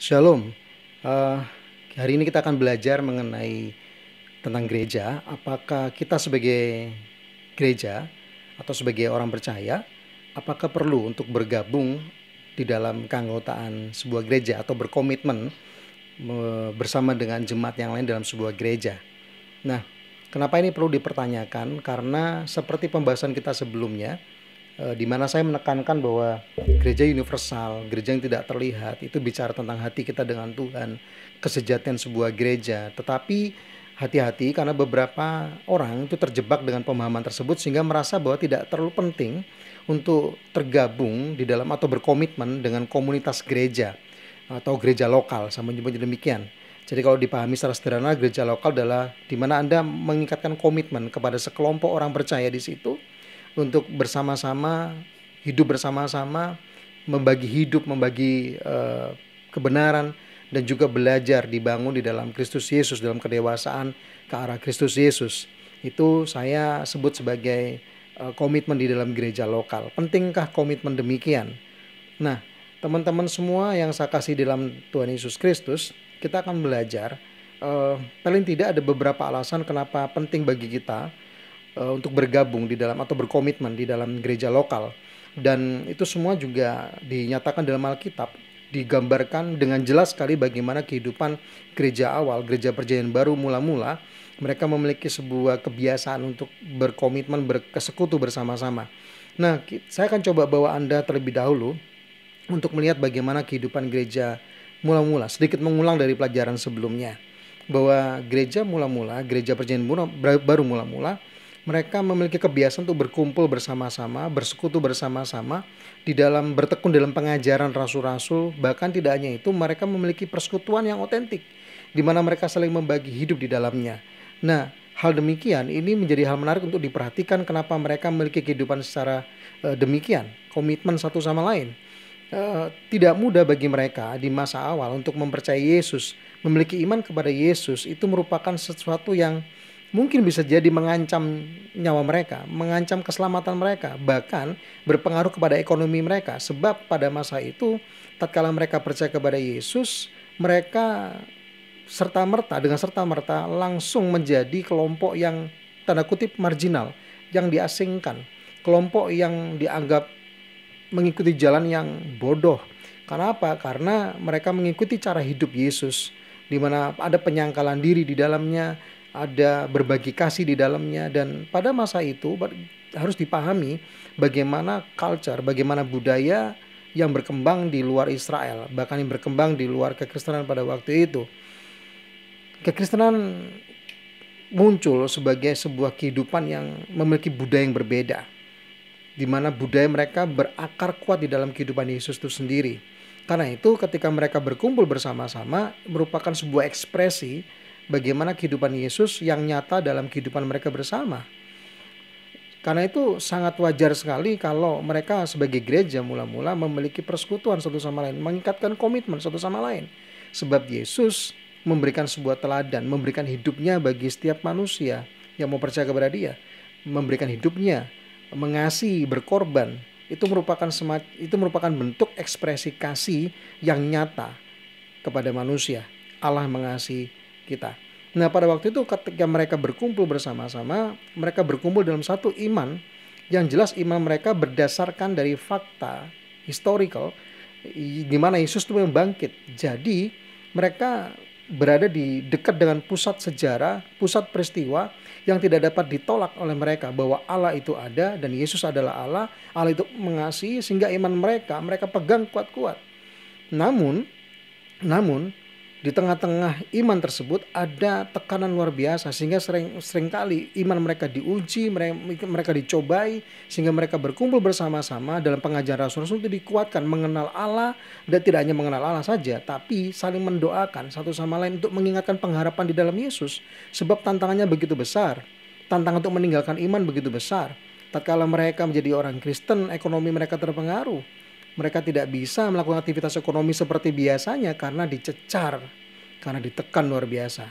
Shalom. Eh, Hari ini kita akan belajar mengenai tentang gereja. Apakah kita sebagai gereja atau sebagai orang percaya, apakah perlu untuk bergabung di dalam keanggotaan sebuah gereja atau berkomitmen bersama dengan jemaat yang lain dalam sebuah gereja? Nah, kenapa ini perlu dipertanyakan? Karena seperti pembahasan kita sebelumnya, di mana saya menekankan bahwa gereja universal, gereja yang tidak terlihat, itu bicara tentang hati kita dengan Tuhan, kesejatian sebuah gereja. Tetapi hati-hati karena beberapa orang itu terjebak dengan pemahaman tersebut sehingga merasa bahwa tidak terlalu penting untuk tergabung di dalam atau berkomitmen dengan komunitas gereja atau gereja lokal, sama menyebutnya demikian. Jadi kalau dipahami secara sederhana, gereja lokal adalah di mana Anda mengikatkan komitmen kepada sekelompok orang percaya di situ untuk bersama-sama hidup bersama-sama, membagi hidup, membagi kebenaran, dan juga belajar dibangun di dalam Kristus Yesus, dalam kedewasaan ke arah Kristus Yesus. Itu saya sebut sebagai komitmen di dalam gereja lokal. Pentingkah komitmen demikian? Nah, teman-teman semua yang saya kasih dalam Tuhan Yesus Kristus, kita akan belajar paling tidak ada beberapa alasan kenapa penting bagi kita untuk bergabung di dalam atau berkomitmen di dalam gereja lokal. Dan itu semua juga dinyatakan dalam Alkitab, digambarkan dengan jelas sekali bagaimana kehidupan gereja awal, gereja perjanjian baru mula-mula, mereka memiliki sebuah kebiasaan untuk berkomitmen, bersekutu bersama-sama. Nah, saya akan coba bawa Anda terlebih dahulu untuk melihat bagaimana kehidupan gereja mula-mula, sedikit mengulang dari pelajaran sebelumnya, bahwa gereja mula-mula, gereja perjanjian baru mula-mula, mereka memiliki kebiasaan untuk berkumpul bersama-sama, bersekutu bersama-sama, di dalam bertekun dalam pengajaran rasul-rasul. Bahkan tidak hanya itu, mereka memiliki persekutuan yang otentik, di mana mereka saling membagi hidup di dalamnya. Nah, hal demikian ini menjadi hal menarik untuk diperhatikan kenapa mereka memiliki kehidupan secara demikian, komitmen satu sama lain. Tidak mudah bagi mereka di masa awal untuk mempercayai Yesus, memiliki iman kepada Yesus. Itu merupakan sesuatu yang mungkin bisa jadi mengancam nyawa mereka, mengancam keselamatan mereka, bahkan berpengaruh kepada ekonomi mereka. Sebab pada masa itu, tatkala mereka percaya kepada Yesus, mereka dengan serta-merta langsung menjadi kelompok yang tanda kutip marginal, yang diasingkan, kelompok yang dianggap mengikuti jalan yang bodoh. Karena apa? Karena mereka mengikuti cara hidup Yesus, di mana ada penyangkalan diri di dalamnya, ada berbagi kasih di dalamnya. Dan pada masa itu harus dipahami bagaimana culture, bagaimana budaya yang berkembang di luar Israel, bahkan yang berkembang di luar kekristenan pada waktu itu. Kekristenan muncul sebagai sebuah kehidupan yang memiliki budaya yang berbeda, di mana budaya mereka berakar kuat di dalam kehidupan Yesus itu sendiri. Karena itu ketika mereka berkumpul bersama-sama merupakan sebuah ekspresi bagaimana kehidupan Yesus yang nyata dalam kehidupan mereka bersama. Karena itu sangat wajar sekali kalau mereka sebagai gereja mula-mula memiliki persekutuan satu sama lain, mengikatkan komitmen satu sama lain. Sebab Yesus memberikan sebuah teladan, memberikan hidupnya bagi setiap manusia yang mau percaya kepada Dia, memberikan hidupnya, mengasihi, berkorban. Itu merupakan bentuk ekspresi kasih yang nyata kepada manusia. Allah mengasihi kita. Nah, pada waktu itu ketika mereka berkumpul bersama-sama, mereka berkumpul dalam satu iman yang jelas iman mereka berdasarkan dari fakta historical di mana Yesus itu memang bangkit. Jadi mereka berada di dekat dengan pusat sejarah, pusat peristiwa yang tidak dapat ditolak oleh mereka, bahwa Allah itu ada dan Yesus adalah Allah. Allah itu mengasihi, sehingga iman mereka pegang kuat-kuat. Namun di tengah-tengah iman tersebut ada tekanan luar biasa, sehingga seringkali iman mereka diuji, mereka dicobai, sehingga mereka berkumpul bersama-sama dalam pengajaran Rasul-Rasul itu dikuatkan mengenal Allah, dan tidak hanya mengenal Allah saja, tapi saling mendoakan satu sama lain untuk mengingatkan pengharapan di dalam Yesus. Sebab tantangannya begitu besar, tantangan untuk meninggalkan iman begitu besar. Tatkala mereka menjadi orang Kristen, ekonomi mereka terpengaruh. Mereka tidak bisa melakukan aktivitas ekonomi seperti biasanya karena dicecar, karena ditekan luar biasa.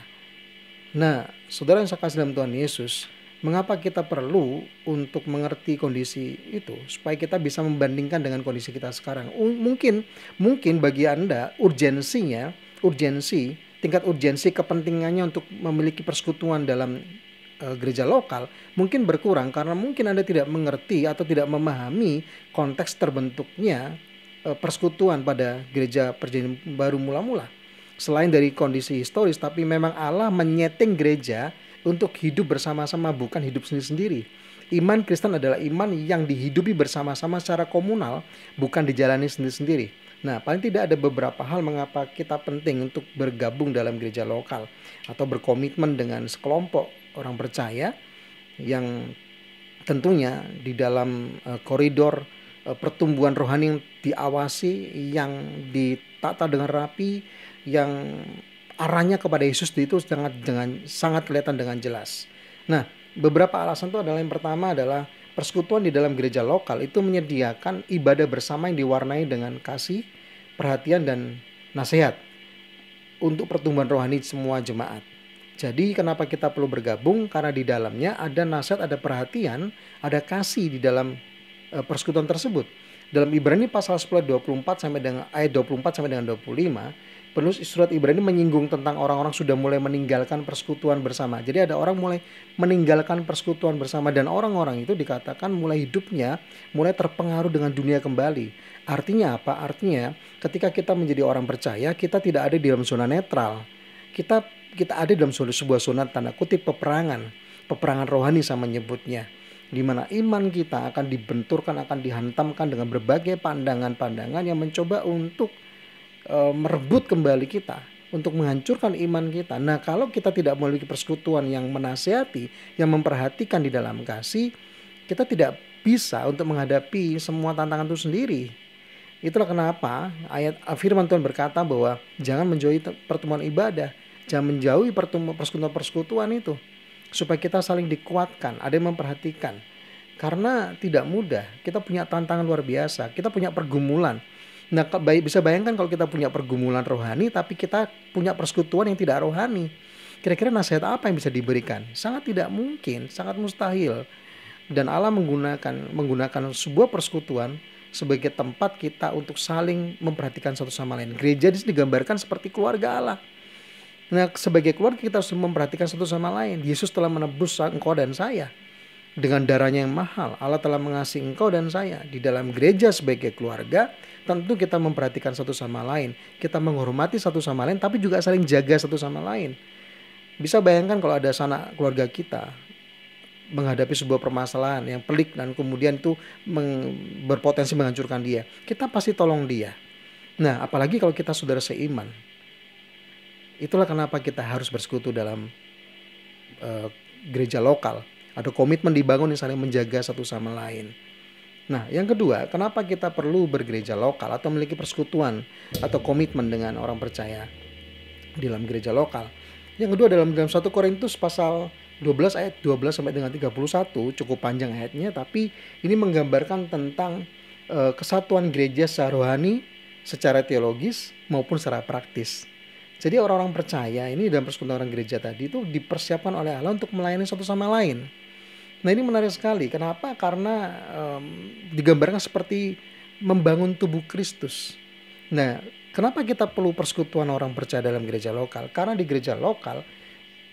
Nah, saudara yang saya kasih dalam Tuhan Yesus, Mengapa kita perlu untuk mengerti kondisi itu supaya kita bisa membandingkan dengan kondisi kita sekarang? Mungkin bagi Anda tingkat urgensi kepentingannya untuk memiliki persekutuan dalam gereja lokal mungkin berkurang karena mungkin Anda tidak mengerti atau tidak memahami konteks terbentuknya persekutuan pada gereja perjanjian baru mula-mula. Selain dari kondisi historis, tapi memang Allah menyeting gereja untuk hidup bersama-sama, bukan hidup sendiri-sendiri. Iman Kristen adalah iman yang dihidupi bersama-sama secara komunal, bukan dijalani sendiri-sendiri. Nah, paling tidak ada beberapa hal mengapa kita penting untuk bergabung dalam gereja lokal atau berkomitmen dengan sekelompok orang percaya yang tentunya di dalam koridor pertumbuhan rohani yang diawasi, yang ditata dengan rapi, yang arahnya kepada Yesus itu sangat kelihatan dengan jelas. Nah, beberapa alasan itu adalah yang pertama adalah persekutuan di dalam gereja lokal itu menyediakan ibadah bersama yang diwarnai dengan kasih, perhatian, dan nasihat untuk pertumbuhan rohani semua jemaat. Jadi kenapa kita perlu bergabung? Karena di dalamnya ada nasihat, ada perhatian, ada kasih di dalam persekutuan tersebut. Dalam Ibrani pasal 10 24 sampai dengan ayat 24 sampai dengan 25, penulis surat Ibrani menyinggung tentang orang-orang sudah mulai meninggalkan persekutuan bersama. Jadi ada orang mulai meninggalkan persekutuan bersama dan orang-orang itu dikatakan mulai hidupnya mulai terpengaruh dengan dunia kembali. Artinya apa? Artinya ketika kita menjadi orang percaya, kita tidak ada di dalam zona netral. Kita ada dalam sebuah zona tanda kutip peperangan rohani sama menyebutnya, di mana iman kita akan dibenturkan, akan dihantamkan dengan berbagai pandangan-pandangan yang mencoba untuk merebut kembali kita, untuk menghancurkan iman kita. Nah, kalau kita tidak memiliki persekutuan yang menasihati, yang memperhatikan di dalam kasih, kita tidak bisa untuk menghadapi semua tantangan itu sendiri. Itulah kenapa ayat firman Tuhan berkata bahwa jangan menjauhi pertemuan ibadah, jangan menjauhi persekutuan itu, supaya kita saling dikuatkan, ada yang memperhatikan. Karena tidak mudah, kita punya tantangan luar biasa, kita punya pergumulan. Nah, bisa bayangkan kalau kita punya pergumulan rohani tapi kita punya persekutuan yang tidak rohani. Kira-kira nasihat apa yang bisa diberikan? Sangat tidak mungkin, sangat mustahil. Dan Allah menggunakan sebuah persekutuan sebagai tempat kita untuk saling memperhatikan satu sama lain. Gereja di sini digambarkan seperti keluarga Allah. Nah, sebagai keluarga kita harus memperhatikan satu sama lain. Yesus telah menebus engkau dan saya dengan darahnya yang mahal. Allah telah mengasihi engkau dan saya. Di dalam gereja sebagai keluarga, tentu kita memperhatikan satu sama lain. Kita menghormati satu sama lain, tapi juga saling jaga satu sama lain. Bisa bayangkan kalau ada sanak keluarga kita menghadapi sebuah permasalahan yang pelik dan kemudian itu berpotensi menghancurkan dia. Kita pasti tolong dia. Nah, apalagi kalau kita saudara seiman. Itulah kenapa kita harus bersekutu dalam gereja lokal. Ada komitmen dibangun yang saling menjaga satu sama lain. Nah, yang kedua, kenapa kita perlu bergereja lokal atau memiliki persekutuan atau komitmen dengan orang percaya di dalam gereja lokal? Yang kedua, dalam 1 Korintus pasal 12 ayat 12 sampai dengan 31, cukup panjang ayatnya, tapi ini menggambarkan tentang kesatuan gereja secara rohani, secara teologis maupun secara praktis. Jadi orang-orang percaya ini dalam persekutuan orang gereja tadi itu dipersiapkan oleh Allah untuk melayani satu sama lain. Nah, ini menarik sekali. Kenapa? Karena digambarkan seperti membangun tubuh Kristus. Nah, kenapa kita perlu persekutuan orang percaya dalam gereja lokal? Karena di gereja lokal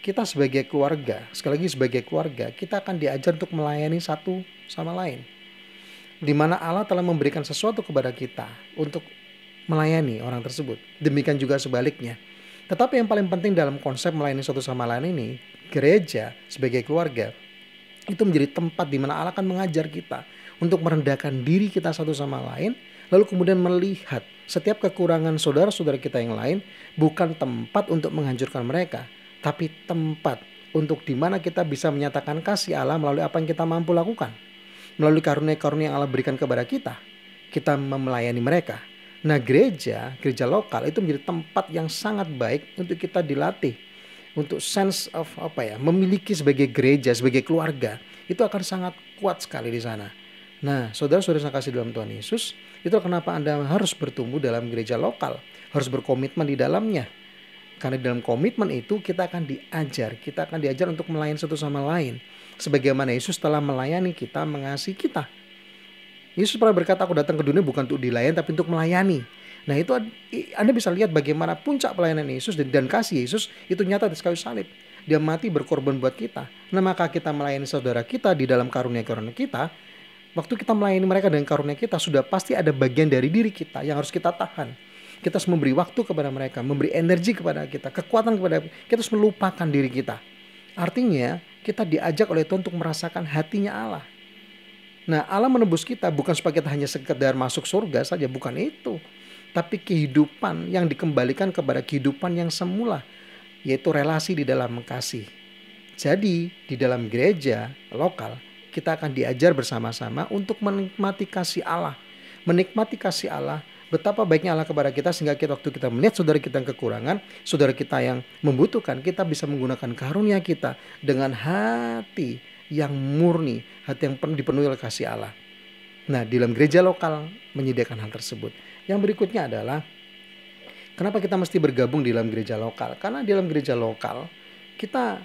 kita sebagai keluarga, sekali lagi sebagai keluarga, kita akan diajar untuk melayani satu sama lain. Di mana Allah telah memberikan sesuatu kepada kita untuk melayani orang tersebut. Demikian juga sebaliknya. Tetapi yang paling penting dalam konsep melayani satu sama lain ini, gereja sebagai keluarga itu menjadi tempat di mana Allah akan mengajar kita untuk merendahkan diri kita satu sama lain, lalu kemudian melihat setiap kekurangan saudara-saudara kita yang lain bukan tempat untuk menghancurkan mereka, tapi tempat untuk di mana kita bisa menyatakan kasih Allah melalui apa yang kita mampu lakukan. Melalui karunia-karunia yang Allah berikan kepada kita, kita melayani mereka. Nah, gereja lokal itu menjadi tempat yang sangat baik untuk kita dilatih. Untuk sense of memiliki sebagai gereja, sebagai keluarga, itu akan sangat kuat sekali di sana. Nah, saudara-saudara yang kasih dalam Tuhan Yesus, itu kenapa Anda harus bertumbuh dalam gereja lokal, harus berkomitmen di dalamnya. Karena dalam komitmen itu kita akan diajar untuk melayani satu sama lain. sebagaimana Yesus telah melayani kita, mengasihi kita. Yesus pernah berkata, aku datang ke dunia bukan untuk dilayani tapi untuk melayani. Nah itu Anda bisa lihat bagaimana puncak pelayanan Yesus dan kasih Yesus itu nyata di kayu salib. Dia mati berkorban buat kita. Nah maka kita melayani saudara kita di dalam karunia-karunia kita. Waktu kita melayani mereka dengan karunia kita, sudah pasti ada bagian dari diri kita yang harus kita tahan. Kita harus memberi waktu kepada mereka, memberi energi kepada kita, kekuatan kepada kita, harus melupakan diri kita. Artinya kita diajak oleh Tuhan untuk merasakan hatinya Allah. Nah Allah menebus kita bukan supaya kita hanya sekedar masuk surga saja, bukan itu. Tapi kehidupan yang dikembalikan kepada kehidupan yang semula, yaitu relasi di dalam kasih. Jadi di dalam gereja lokal kita akan diajar bersama-sama untuk menikmati kasih Allah. Menikmati kasih Allah, betapa baiknya Allah kepada kita, sehingga waktu kita melihat saudara kita yang kekurangan, saudara kita yang membutuhkan, kita bisa menggunakan karunia kita dengan hati yang murni, hati yang dipenuhi oleh kasih Allah. Nah di dalam gereja lokal menyediakan hal tersebut. Yang berikutnya adalah kenapa kita mesti bergabung di dalam gereja lokal? Karena di dalam gereja lokal kita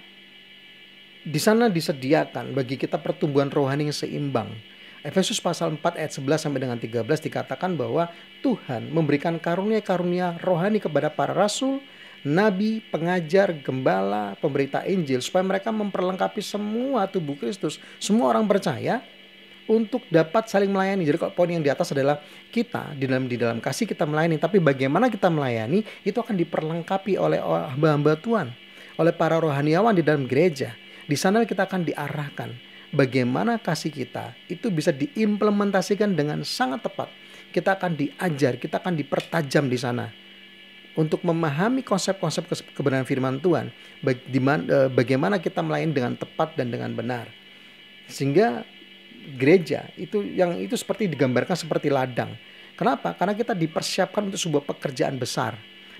di sana disediakan bagi kita pertumbuhan rohani yang seimbang. Efesus pasal 4 ayat 11 sampai dengan 13 dikatakan bahwa Tuhan memberikan karunia-karunia rohani kepada para rasul, nabi, pengajar, gembala, pemberita Injil, supaya mereka memperlengkapi semua tubuh Kristus, semua orang percaya untuk dapat saling melayani. Jadi kalau poin yang di atas adalah kita di dalam kasih kita melayani, tapi bagaimana kita melayani itu akan diperlengkapi oleh hamba-hamba Tuhan, oleh para rohaniawan di dalam gereja. Di sana kita akan diarahkan bagaimana kasih kita itu bisa diimplementasikan dengan sangat tepat. Kita akan diajar, kita akan dipertajam di sana untuk memahami konsep-konsep kebenaran firman Tuhan, bagaimana kita melayani dengan tepat dan dengan benar. Sehingga gereja itu seperti digambarkan seperti ladang. Kenapa? Karena kita dipersiapkan untuk sebuah pekerjaan besar.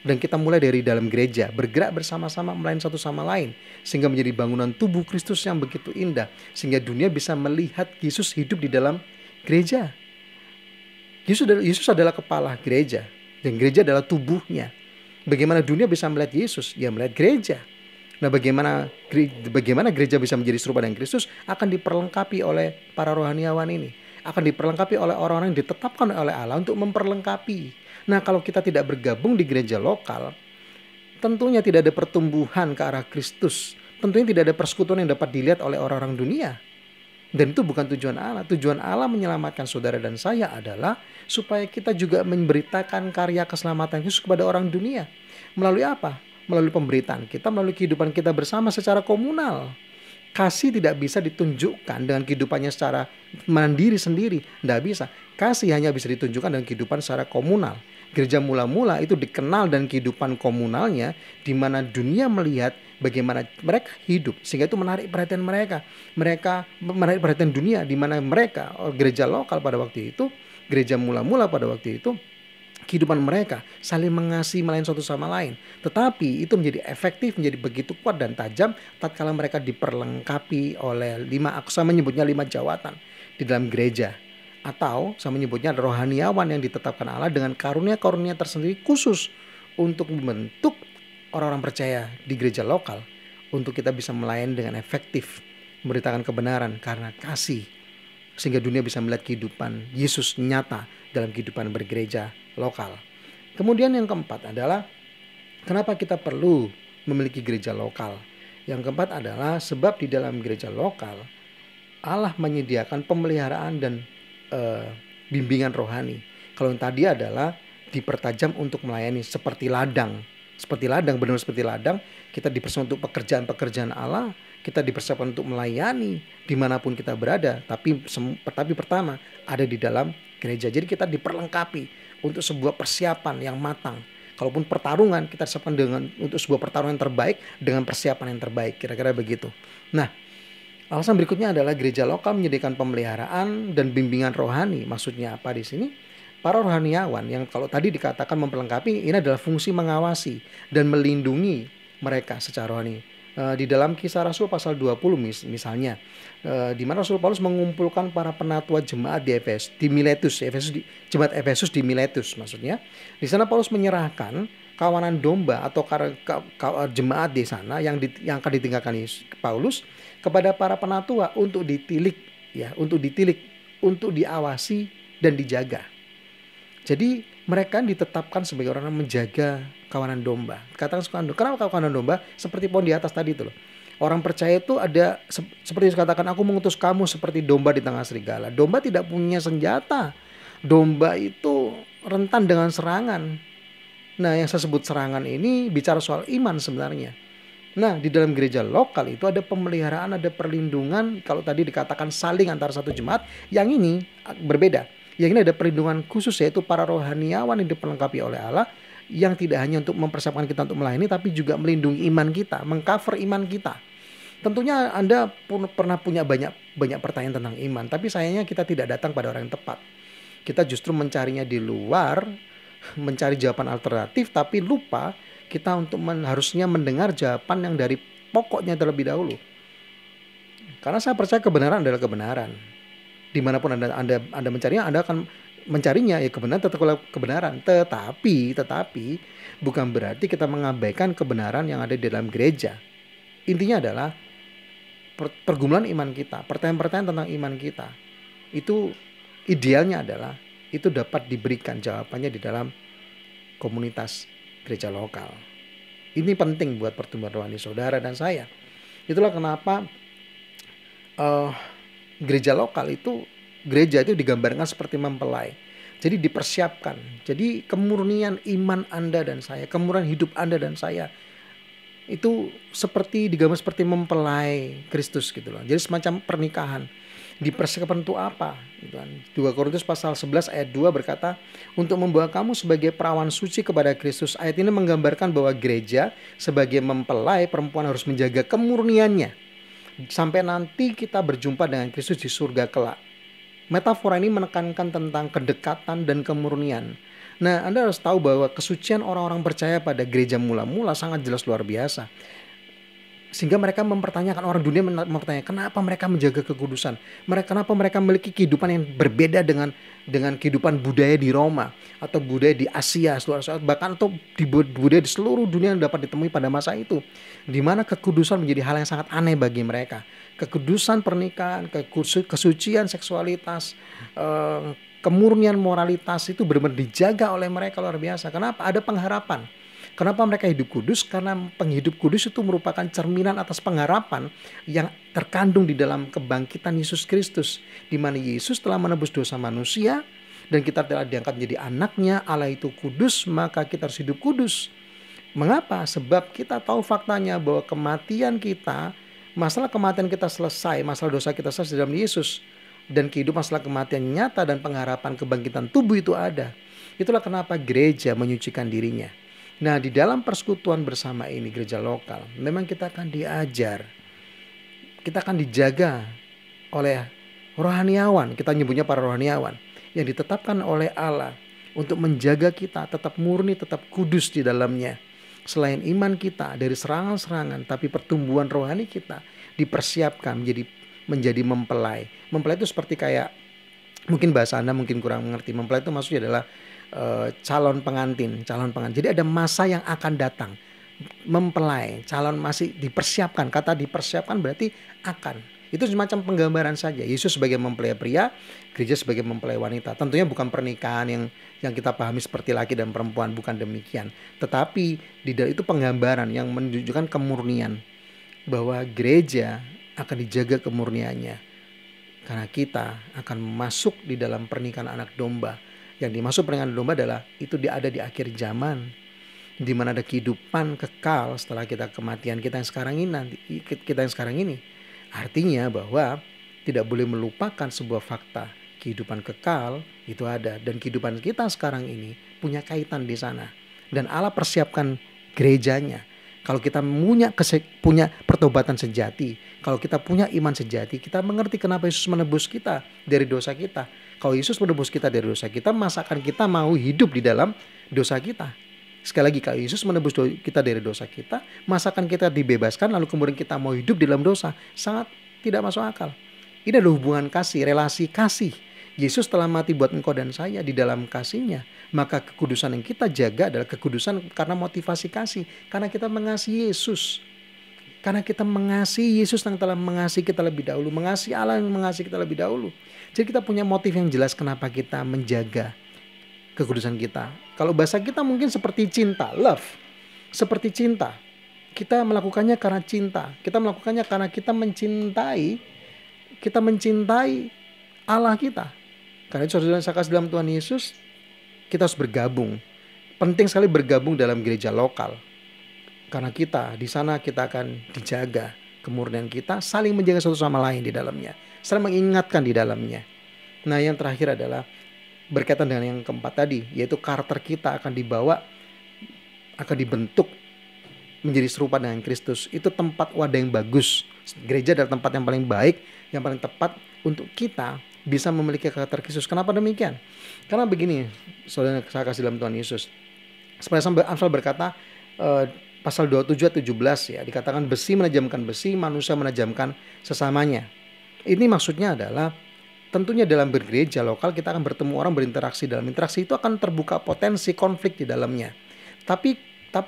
Dan kita mulai dari dalam gereja, bergerak bersama-sama melayani satu sama lain, sehingga menjadi bangunan tubuh Kristus yang begitu indah, sehingga dunia bisa melihat Yesus hidup di dalam gereja. Yesus adalah kepala gereja, dan gereja adalah tubuhnya. Bagaimana dunia bisa melihat Yesus? Ya melihat gereja. Nah bagaimana gereja bisa menjadi serupa dengan Kristus akan diperlengkapi oleh para rohaniawan ini, akan diperlengkapi oleh orang-orang yang ditetapkan oleh Allah untuk memperlengkapi. Nah kalau kita tidak bergabung di gereja lokal, tentunya tidak ada pertumbuhan ke arah Kristus. Tentunya tidak ada persekutuan yang dapat dilihat oleh orang-orang dunia. Dan itu bukan tujuan Allah. Tujuan Allah menyelamatkan saudara dan saya adalah supaya kita juga memberitakan karya keselamatan Yesus kepada orang dunia. Melalui apa? Melalui pemberitaan kita, melalui kehidupan kita bersama secara komunal. Kasih tidak bisa ditunjukkan dengan kehidupannya secara mandiri sendiri. Tidak bisa. Kasih hanya bisa ditunjukkan dengan kehidupan secara komunal. Gereja mula-mula itu dikenal dan kehidupan komunalnya, di mana dunia melihat bagaimana mereka hidup, sehingga itu menarik perhatian mereka. Mereka menarik perhatian dunia, di mana mereka, gereja lokal pada waktu itu, gereja mula-mula pada waktu itu, kehidupan mereka saling mengasihi melayani satu sama lain. Tetapi itu menjadi efektif, menjadi begitu kuat dan tajam tatkala mereka diperlengkapi oleh saya menyebutnya 5 jawatan di dalam gereja. Atau saya menyebutnya rohaniawan yang ditetapkan Allah dengan karunia-karunia tersendiri khusus untuk membentuk orang-orang percaya di gereja lokal, untuk kita bisa melayani dengan efektif, memberitakan kebenaran karena kasih, sehingga dunia bisa melihat kehidupan Yesus nyata dalam kehidupan bergereja lokal. Kemudian yang keempat adalah kenapa kita perlu memiliki gereja lokal. Yang keempat adalah sebab di dalam gereja lokal Allah menyediakan pemeliharaan dan bimbingan rohani. Kalau yang tadi adalah dipertajam untuk melayani seperti ladang, benar seperti ladang. Kita dipersiapkan untuk pekerjaan-pekerjaan Allah, kita dipersiapkan untuk melayani dimanapun kita berada. Tapi pertama ada di dalam gereja. Jadi kita diperlengkapi untuk sebuah persiapan yang matang. Kalaupun pertarungan, kita siapkan untuk sebuah pertarungan terbaik dengan persiapan yang terbaik. Kira-kira begitu. Nah, alasan berikutnya adalah gereja lokal menyediakan pemeliharaan dan bimbingan rohani. Maksudnya apa di sini? Para rohaniawan yang kalau tadi dikatakan memperlengkapi, ini adalah fungsi mengawasi dan melindungi mereka secara rohani. Di dalam Kisah Rasul pasal 20 misalnya, di mana Rasul Paulus mengumpulkan para penatua jemaat di Miletus, jemaat Efesus di Miletus maksudnya. Di sana Paulus menyerahkan kawanan domba atau jemaat di sana yang akan ditinggalkan Paulus kepada para penatua untuk ditilik, ya, untuk diawasi dan dijaga. Jadi mereka ditetapkan sebagai orang yang menjaga kawanan domba. Katakan kenapa kawanan domba? Seperti pohon di atas tadi itu loh. Orang percaya itu ada seperti dikatakan, aku mengutus kamu seperti domba di tengah serigala. Domba tidak punya senjata. Domba itu rentan dengan serangan. Nah, yang saya sebut serangan ini bicara soal iman sebenarnya. Nah, di dalam gereja lokal itu ada pemeliharaan, ada perlindungan. Kalau tadi dikatakan saling antara satu jemaat, yang ini berbeda. Yang ini ada perlindungan khusus, yaitu para rohaniawan yang diperlengkapi oleh Allah, yang tidak hanya untuk mempersiapkan kita untuk melayani, tapi juga melindungi iman kita, mengcover iman kita. Tentunya Anda pernah punya banyak pertanyaan tentang iman, tapi sayangnya kita tidak datang pada orang yang tepat. Kita justru mencarinya di luar, mencari jawaban alternatif, tapi lupa kita untuk harusnya mendengar jawaban yang dari pokoknya terlebih dahulu. Karena saya percaya kebenaran adalah kebenaran. Dimanapun Anda mencarinya, Anda akan mencarinya, ya kebenaran tetap kebenaran. Tetapi bukan berarti kita mengabaikan kebenaran yang ada di dalam gereja. Intinya adalah pergumulan iman kita, pertanyaan-pertanyaan tentang iman kita, itu idealnya adalah itu dapat diberikan jawabannya di dalam komunitas gereja lokal. Ini penting buat pertumbuhan rohani saudara dan saya. Itulah kenapa gereja lokal itu digambarkan seperti mempelai. Jadi dipersiapkan. Jadi kemurnian iman Anda dan saya, kemurnian hidup Anda dan saya, itu seperti digambar seperti mempelai Kristus gitu loh. Jadi semacam pernikahan. Dipersiapkan untuk apa? 2 Korintus pasal 11 ayat 2 berkata, untuk membawa kamu sebagai perawan suci kepada Kristus. Ayat ini menggambarkan bahwa gereja sebagai mempelai perempuan harus menjaga kemurniannya sampai nanti kita berjumpa dengan Kristus di surga kelak. Metafora ini menekankan tentang kedekatan dan kemurnian. Nah, Anda harus tahu bahwa kesucian orang-orang percaya pada gereja mula-mula sangat jelas luar biasa. Sehingga mereka mempertanyakan, orang dunia mempertanyakan kenapa mereka menjaga kekudusan. Kenapa mereka memiliki kehidupan yang berbeda dengan kehidupan budaya di Roma atau budaya di Asia, bahkan atau di budaya di seluruh dunia yang dapat ditemui pada masa itu. Di mana kekudusan menjadi hal yang sangat aneh bagi mereka. Kekudusan pernikahan, kesucian seksualitas, kemurnian moralitas itu benar-benar dijaga oleh mereka luar biasa. Kenapa? Ada pengharapan. Kenapa mereka hidup kudus? Karena penghidup kudus itu merupakan cerminan atas pengharapan yang terkandung di dalam kebangkitan Yesus Kristus. Di mana Yesus telah menebus dosa manusia dan kita telah diangkat menjadi anaknya. Allah itu kudus, maka kita harus hidup kudus. Mengapa? Sebab kita tahu faktanya bahwa masalah kematian kita selesai, masalah dosa kita selesai dalam Yesus. Dan kehidupan setelah kematian nyata dan pengharapan kebangkitan tubuh itu ada. Itulah kenapa gereja menyucikan dirinya. Nah, di dalam persekutuan bersama ini gereja lokal, memang kita akan diajar. Kita akan dijaga oleh rohaniawan, kita nyebutnya para rohaniawan, yang ditetapkan oleh Allah untuk menjaga kita tetap murni, tetap kudus di dalamnya. Selain iman kita dari serangan-serangan, tapi pertumbuhan rohani kita dipersiapkan menjadi mempelai. Mempelai itu seperti kayak, mungkin bahasa Anda mungkin kurang mengerti. Mempelai itu maksudnya adalah calon pengantin. Jadi ada masa yang akan datang. Mempelai, calon masih dipersiapkan. Kata dipersiapkan berarti akan. Itu semacam penggambaran saja. Yesus sebagai mempelai pria, gereja sebagai mempelai wanita. Tentunya bukan pernikahan yang kita pahami seperti laki dan perempuan, bukan demikian. Tetapi itu penggambaran yang menunjukkan kemurnian, bahwa gereja akan dijaga kemurniannya. Karena kita akan masuk di dalam pernikahan anak domba. Yang dimaksud pernikahan domba adalah itu ada di akhir zaman, di mana ada kehidupan kekal setelah kematian kita yang sekarang ini. Artinya bahwa tidak boleh melupakan sebuah fakta, kehidupan kekal itu ada, dan kehidupan kita sekarang ini punya kaitan di sana. Dan Allah persiapkan gerejanya. Kalau kita punya pertobatan sejati, kalau kita punya iman sejati, kita mengerti kenapa Yesus menebus kita dari dosa kita. Kalau Yesus menebus kita dari dosa kita, masakan kita mau hidup di dalam dosa kita. Sekali lagi, kalau Yesus menebus kita dari dosa kita, masakan kita dibebaskan, lalu kemudian kita mau hidup di dalam dosa, sangat tidak masuk akal. Ini adalah hubungan kasih, relasi kasih Yesus telah mati buat engkau dan saya di dalam kasih-Nya. Maka kekudusan yang kita jaga adalah kekudusan karena motivasi kasih. Karena kita mengasihi Yesus. Karena kita mengasihi Yesus yang telah mengasihi kita lebih dahulu. Mengasihi Allah yang mengasihi kita lebih dahulu. Jadi kita punya motif yang jelas kenapa kita menjaga kekudusan kita. Kalau bahasa kita mungkin seperti cinta, love. Seperti cinta. Kita melakukannya karena cinta. Kita melakukannya karena kita mencintai Allah kita. Karena itu saudara saya kasih dalam Tuhan Yesus, kita harus bergabung. Penting sekali bergabung dalam gereja lokal. Karena kita di sana kita akan dijaga kemurnian kita, saling menjaga satu sama lain di dalamnya, saling mengingatkan di dalamnya. Nah, yang terakhir adalah berkaitan dengan yang keempat tadi, yaitu karakter kita akan dibentuk menjadi serupa dengan Kristus. Itu tempat wadah yang bagus. Gereja adalah tempat yang paling baik, yang paling tepat untuk kita bisa memiliki karakter Kristus. Kenapa demikian? Karena begini, saudara saya kasih dalam Tuhan Yesus. Seperti Amsal berkata, pasal 27-17 ya, dikatakan besi menajamkan besi, manusia menajamkan sesamanya. Ini maksudnya adalah tentunya dalam bergereja lokal kita akan bertemu orang, berinteraksi. Dalam interaksi itu akan terbuka potensi konflik di dalamnya. Tapi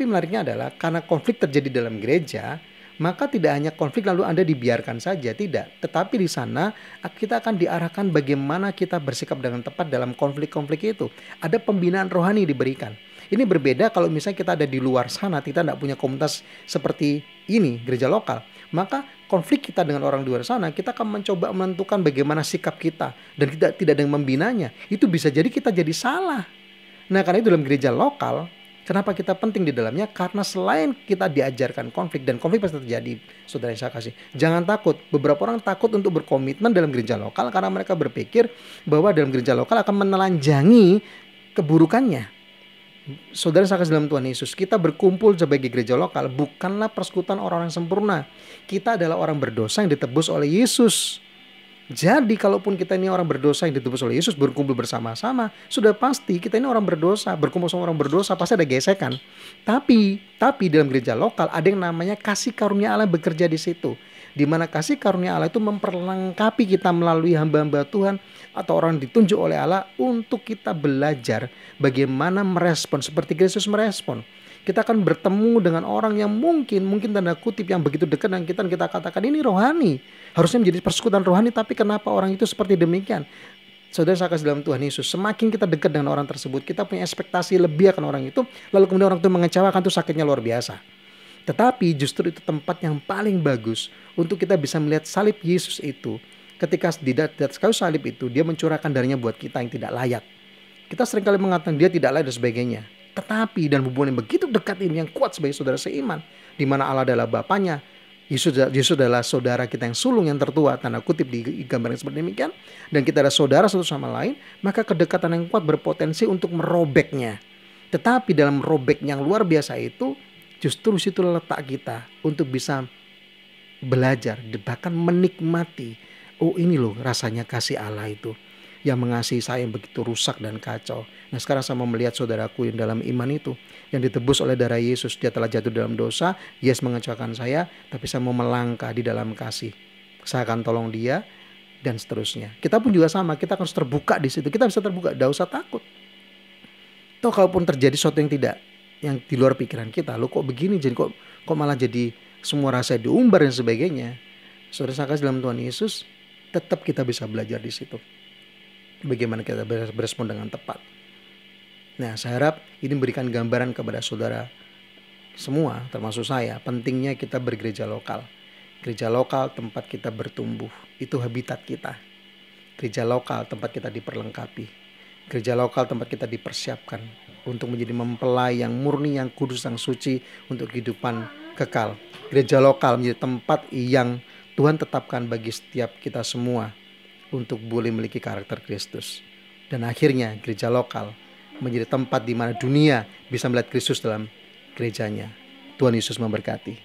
menariknya adalah karena konflik terjadi dalam gereja, maka tidak hanya konflik lalu Anda dibiarkan saja, tidak. Tetapi di sana kita akan diarahkan bagaimana kita bersikap dengan tepat dalam konflik-konflik itu. Ada pembinaan rohani diberikan. Ini berbeda kalau misalnya kita ada di luar sana, kita tidak punya komunitas seperti ini, gereja lokal. Maka konflik kita dengan orang di luar sana, kita akan mencoba menentukan bagaimana sikap kita. Dan kita tidak ada yang membinanya. Itu bisa jadi kita jadi salah. Nah, karena itu dalam gereja lokal, kenapa kita penting di dalamnya? Karena selain kita diajarkan konflik, dan konflik pasti terjadi, saudara yang saya kasih. Jangan takut. Beberapa orang takut untuk berkomitmen dalam gereja lokal karena mereka berpikir bahwa dalam gereja lokal akan menelanjangi keburukannya. Saudara saya kasih dalam Tuhan Yesus, kita berkumpul sebagai gereja lokal bukanlah persekutuan orang-orang sempurna. Kita adalah orang berdosa yang ditebus oleh Yesus. Jadi kalaupun kita ini orang berdosa yang ditebus oleh Yesus, berkumpul bersama-sama, sudah pasti kita ini orang berdosa, berkumpul sama orang berdosa, pasti ada gesekan. Tapi dalam gereja lokal ada yang namanya kasih karunia Allah bekerja di situ. Di mana kasih karunia Allah itu memperlengkapi kita melalui hamba-hamba Tuhan atau orang ditunjuk oleh Allah untuk kita belajar bagaimana merespon seperti Kristus merespon. Kita akan bertemu dengan orang yang mungkin tanda kutip yang begitu dekat dengan kita katakan ini rohani. Harusnya menjadi persekutuan rohani, tapi kenapa orang itu seperti demikian? Saudara saya kasih dalam Tuhan Yesus, semakin kita dekat dengan orang tersebut, kita punya ekspektasi lebih akan orang itu, lalu kemudian orang itu mengecewakan, itu sakitnya luar biasa. Tetapi justru itu tempat yang paling bagus untuk kita bisa melihat salib Yesus itu. Ketika di atas kayu salib itu, dia mencurahkan darahnya buat kita yang tidak layak. Kita seringkali mengatakan dia tidak layak dan sebagainya. Tetapi dan hubungan yang begitu dekat ini yang kuat sebagai saudara seiman, di mana Allah adalah Bapanya, Yesus adalah saudara kita yang sulung yang tertua, tanda kutip di gambar yang seperti demikian, dan kita adalah saudara satu sama lain, maka kedekatan yang kuat berpotensi untuk merobeknya. Tetapi dalam robek yang luar biasa itu, justru situ letak kita untuk bisa belajar, bahkan menikmati. Oh, ini loh rasanya kasih Allah itu, yang mengasihi saya yang begitu rusak dan kacau. Nah, sekarang saya mau melihat saudaraku yang dalam iman itu, yang ditebus oleh darah Yesus. Dia telah jatuh dalam dosa, Yesus mengecewakan saya, tapi saya mau melangkah di dalam kasih. Saya akan tolong dia, dan seterusnya. Kita pun juga sama, kita harus terbuka di situ. Kita bisa terbuka, tidak usah takut. Toh kalaupun terjadi sesuatu yang di luar pikiran kita, lo kok begini, jadi kok malah jadi semua rasa diumbar dan sebagainya. Saudara saya kasih dalam Tuhan Yesus, tetap kita bisa belajar di situ. Bagaimana kita berespon dengan tepat. Nah, saya harap ini memberikan gambaran kepada saudara semua, termasuk saya, pentingnya kita bergereja lokal. Gereja lokal tempat kita bertumbuh, itu habitat kita. Gereja lokal tempat kita diperlengkapi. Gereja lokal tempat kita dipersiapkan untuk menjadi mempelai yang murni, yang kudus, yang suci untuk kehidupan kekal. Gereja lokal menjadi tempat yang Tuhan tetapkan bagi setiap kita semua untuk boleh memiliki karakter Kristus. Dan akhirnya gereja lokal menjadi tempat di mana dunia bisa melihat Kristus dalam gerejanya. Tuhan Yesus memberkati.